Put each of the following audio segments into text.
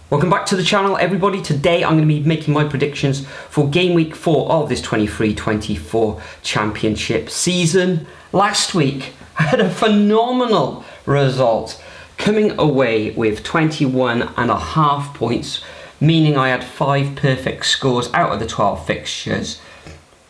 Welcome back to the channel, everybody. Today I'm going to be making my predictions for game week 4 of this 23-24 championship season. Last week I had a phenomenal result, coming away with 21.5 points, meaning I had 5 perfect scores out of the 12 fixtures.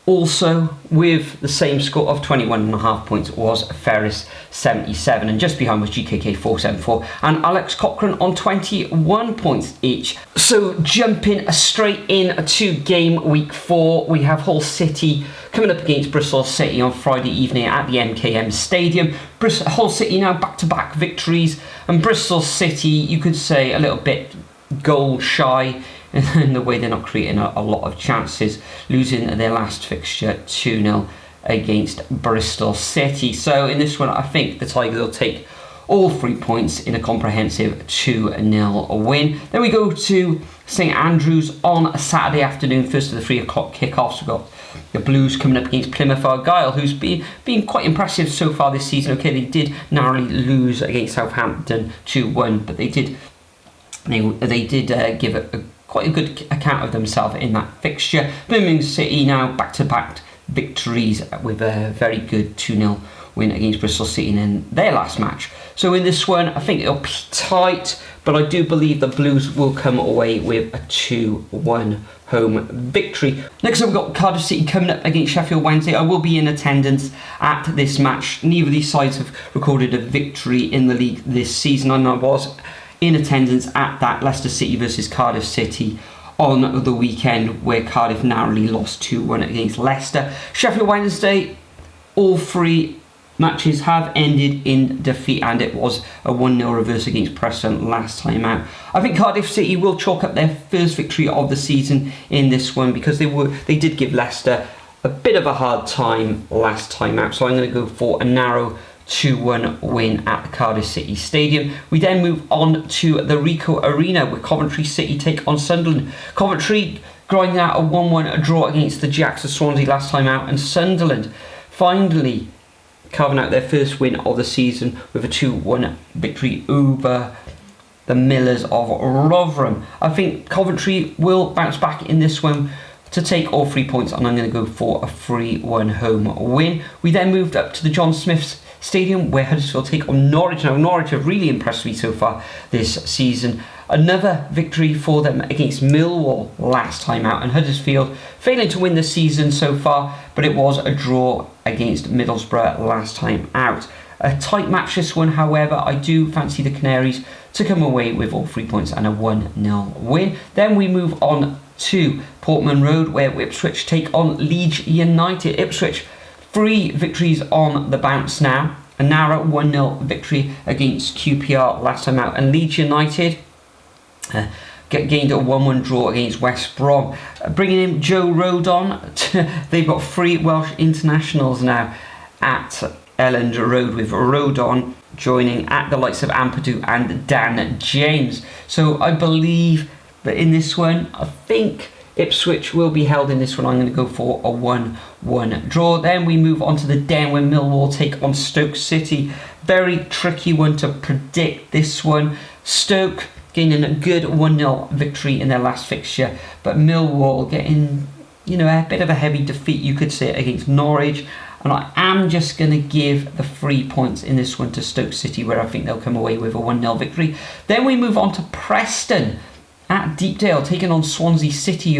Also, with the same score of 21.5 points was Ferris 77, and just behind was GKK 474 and Alex Cochrane on 21 points each. So jumping straight in to game week 4, we have Hull City coming up against Bristol City on Friday evening at the MKM Stadium. Hull City now back-to-back victories, and Bristol City, you could say, a little bit goal shy in the way they're not creating a lot of chances, losing their last fixture 2-0 against Bristol City. So in this one, I think the Tigers will take all 3 points in a comprehensive 2-0 win. Then we go to St Andrews on a Saturday afternoon, first of the 3 o'clock kickoffs. We've got the Blues coming up against Plymouth Argyle, who's been quite impressive so far this season. Okay, they did narrowly lose against Southampton 2-1, but they did give quite a good account of themselves in that fixture. Birmingham City now back-to-back victories with a very good 2-0 win against Bristol City in their last match. So in this one, I think it'll be tight, but I do believe the Blues will come away with a 2-1 home victory. Next up, we've got Cardiff City coming up against Sheffield Wednesday. I will be in attendance at this match. Neither of these sides have recorded a victory in the league this season, and I was in attendance at that Leicester City versus Cardiff City on the weekend, where Cardiff narrowly lost 2-1 against Leicester. Sheffield Wednesday, all 3 matches have ended in defeat, and it was a 1-0 reverse against Preston last time out. I think Cardiff City will chalk up their first victory of the season in this one, because they did give Leicester a bit of a hard time last time out. So I'm going to go for a narrow 2-1 win at the Cardiff City Stadium. We then move on to the Ricoh Arena, where Coventry City take on Sunderland. Coventry grinding out a 1-1 draw against the Jacks of Swansea last time out, and Sunderland finally carving out their first win of the season with a 2-1 victory over the Millers of Rotherham. I think Coventry will bounce back in this one to take all 3 points, and I'm going to go for a 3-1 home win. We then moved up to the John Smith's Stadium, where Huddersfield take on Norwich. Now, Norwich have really impressed me so far this season. Another victory for them against Millwall last time out, and Huddersfield failing to win the season so far, but it was a draw against Middlesbrough last time out. A tight match this one, however. I do fancy the Canaries to come away with all 3 points and a 1-0 win. Then we move on to Portman Road, where Ipswich take on Leeds United. Ipswich 3 victories on the bounce now. A narrow 1-0 victory against QPR last time out. And Leeds United gained a 1-1 draw against West Brom. Bringing in Joe Rodon. They've got 3 Welsh internationals now at Elland Road, with Rodon joining at the likes of Ampadu and Dan James. So I believe that in this one, I think Ipswich will be held in this one. I'm going to go for a 1-1 draw. Then we move on to the Den, where Millwall take on Stoke City. Very tricky one to predict, this one. Stoke gaining a good 1-0 victory in their last fixture, but Millwall getting, a bit of a heavy defeat, you could say, against Norwich. And I am just going to give the 3 points in this one to Stoke City, where I think they'll come away with a 1-0 victory. Then we move on to Preston at Deepdale, taking on Swansea City,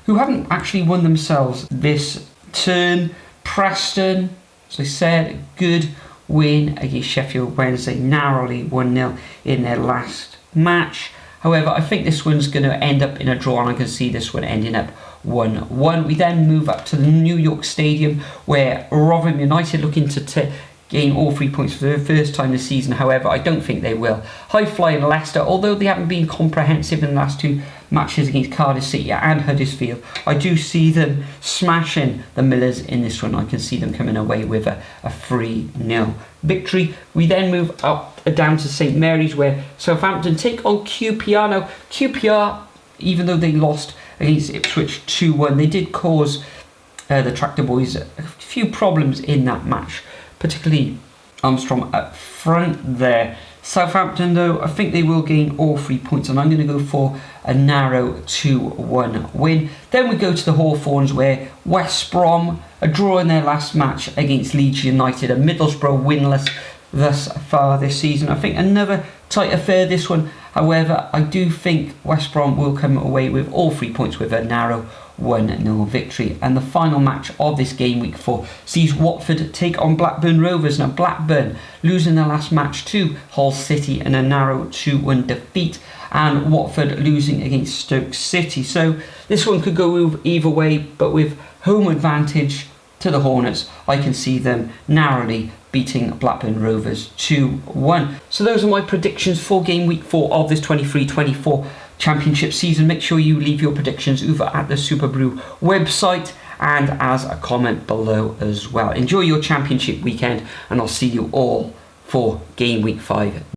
who haven't actually won themselves this turn. Preston, as I said, a good win against Sheffield Wednesday, narrowly 1-0 in their last match. However, I think this one's going to end up in a draw, and I can see this one ending up 1-1. We then move up to the New York Stadium, where Rotherham United looking to gain all 3 points for the first time this season. However, I don't think they will. High-flying Leicester, although they haven't been comprehensive in the last 2 matches against Cardiff City and Huddersfield, I do see them smashing the Millers in this one. I can see them coming away with a 3-0 victory. We then move up down to St Mary's, where Southampton take on QPR. Now, QPR, even though they lost against Ipswich 2-1, they did cause the Tractor Boys a few problems in that match, particularly Armstrong up front there. Southampton, though, I think they will gain all 3 points, and I'm going to go for a narrow 2-1 win. Then we go to the Hawthorns, where West Brom are drawing their last match against Leeds United, and Middlesbrough winless thus far this season. I think another tight affair, this one. However, I do think West Brom will come away with all 3 points with a narrow 1-0 victory. And the final match of this game week 4 sees Watford take on Blackburn Rovers. Now, Blackburn losing their last match to Hull City in a narrow 2-1 defeat, and Watford losing against Stoke City. So this one could go either way, but with home advantage to the Hornets, I can see them narrowly beating Blackburn Rovers 2-1. So those are my predictions for game week 4 of this 23-24 Championship season. Make sure you leave your predictions over at the Superbru website and as a comment below as well. Enjoy your Championship weekend, and I'll see you all for game week 5